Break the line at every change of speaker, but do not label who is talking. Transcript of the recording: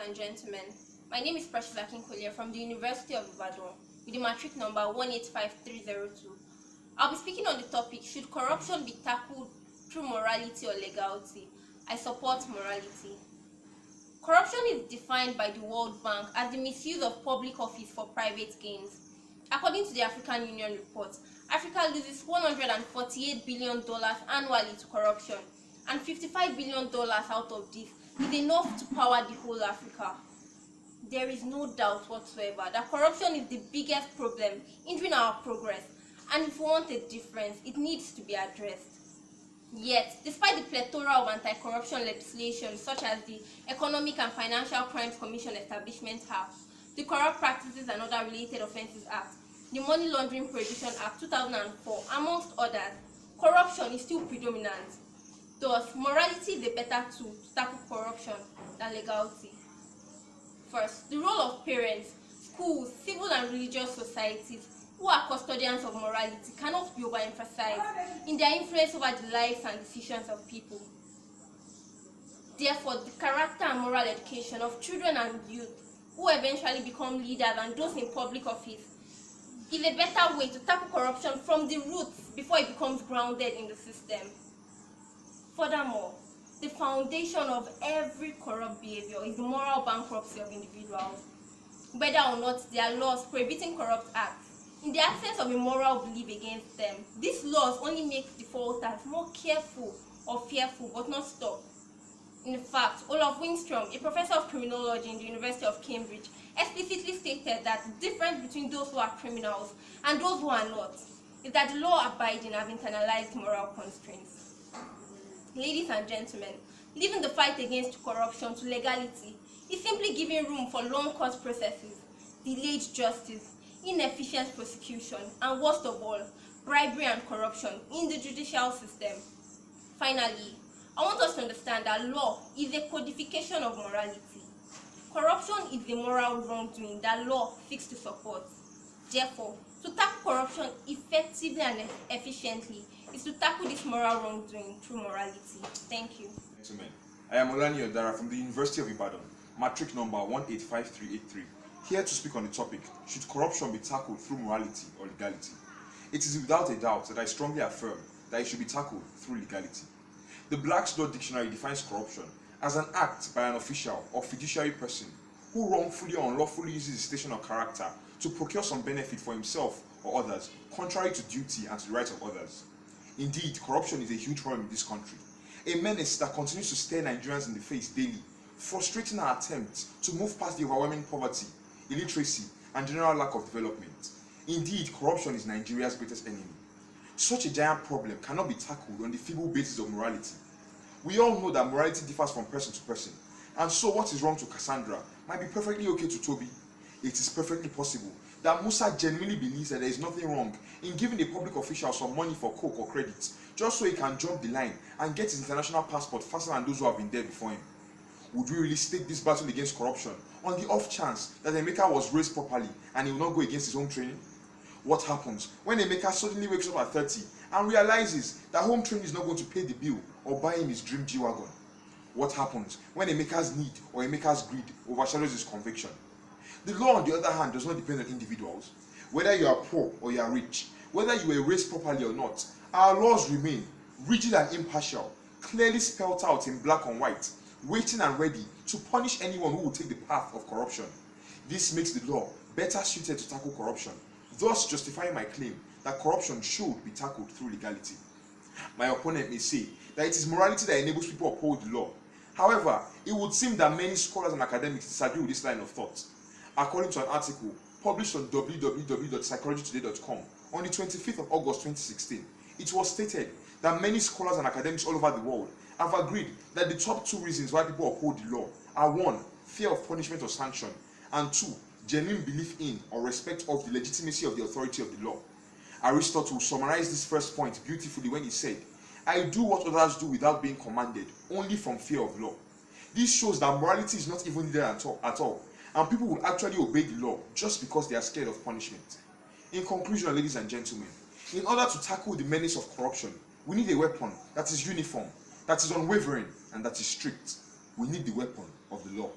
and gentlemen. My name is Akinkuolie from the University of Ibadan with the matric number 185302. I'll be speaking on the topic, should corruption be tackled through morality or legality? I support morality. Corruption is defined by the World Bank as the misuse of public office for private gains. According to the African Union report, Africa loses $148 billion annually to corruption, and $55 billion out of this is enough to power the whole Africa. There is no doubt whatsoever that corruption is the biggest problem hindering our progress, and if we want a difference, it needs to be addressed. Yet, despite the plethora of anti-corruption legislation such as the Economic and Financial Crimes Commission Establishment Act, the Corrupt Practices and Other Related Offences Act, the Money Laundering Prohibition Act 2004, amongst others, corruption is still predominant. Thus, morality is a better tool to tackle corruption than legality. First, the role of parents, schools, civil and religious societies who are custodians of morality cannot be overemphasized in their influence over the lives and decisions of people. Therefore, the character and moral education of children and youth who eventually become leaders and those in public office is a better way to tackle corruption from the roots before it becomes grounded in the system. Furthermore, the foundation of every corrupt behavior is the moral bankruptcy of individuals, whether or not there are laws prohibiting corrupt acts. In the absence of a moral belief against them, these laws only make defaulters more careful or fearful, but not stop. In fact, Olaf Wingstrom, a professor of criminology in the University of Cambridge, explicitly stated that the difference between those who are criminals and those who are not is that the law-abiding have internalized moral constraints. Ladies and gentlemen, leaving the fight against corruption to legality is simply giving room for long court processes, delayed justice, inefficient prosecution, and worst of all, bribery and corruption in the judicial system. Finally, I want us to understand that law is a codification of morality. Corruption is the moral wrongdoing that law seeks to support. Therefore, to tackle corruption effectively and efficiently is to tackle this moral wrongdoing through morality. Thank you.
Gentlemen, I am Dara from the University of Ibadan, matric number 185383, here to speak on the topic, should corruption be tackled through morality or legality? It is without a doubt that I strongly affirm that it should be tackled through legality. The Black's Law Dictionary defines corruption as an act by an official or fiduciary person who wrongfully or unlawfully uses his station or character to procure some benefit for himself or others, contrary to duty and to the rights of others. Indeed, corruption is a huge problem in this country, a menace that continues to stare Nigerians in the face daily, frustrating our attempts to move past the overwhelming poverty, illiteracy, and general lack of development. Indeed, corruption is Nigeria's greatest enemy. Such a giant problem cannot be tackled on the feeble basis of morality. We all know that morality differs from person to person, and so what is wrong to Cassandra might be perfectly okay to Toby. It is perfectly possible that Musa genuinely believes that there is nothing wrong in giving a public official some money for coke or credit, just so he can jump the line and get his international passport faster than those who have been there before him. Would we really stake this battle against corruption on the off chance that Emeka was raised properly and he will not go against his home training? What happens when Emeka suddenly wakes up at 30 and realizes that home training is not going to pay the bill or buy him his dream G-Wagon? What happens when Emeka's need or Emeka's greed overshadows his conviction? The law, on the other hand, does not depend on individuals. Whether you are poor or you are rich, whether you were raised properly or not, our laws remain rigid and impartial, clearly spelled out in black and white, waiting and ready to punish anyone who will take the path of corruption. This makes the law better suited to tackle corruption, thus justifying my claim that corruption should be tackled through legality. My opponent may say that it is morality that enables people to uphold the law. However, it would seem that many scholars and academics disagree with this line of thought. According to an article published on www.psychologytoday.com on the 25th of August 2016, it was stated that many scholars and academics all over the world have agreed that the top two reasons why people uphold the law are 1. Fear of punishment or sanction, and 2. Genuine belief in or respect of the legitimacy of the authority of the law. Aristotle summarized this first point beautifully when he said, "I do what others do without being commanded, only from fear of law." This shows that morality is not even needed at all, and people will actually obey the law just because they are scared of punishment. In conclusion, ladies and gentlemen, in order to tackle the menace of corruption, we need a weapon that is uniform, that is unwavering, and that is strict. We need the weapon of the law.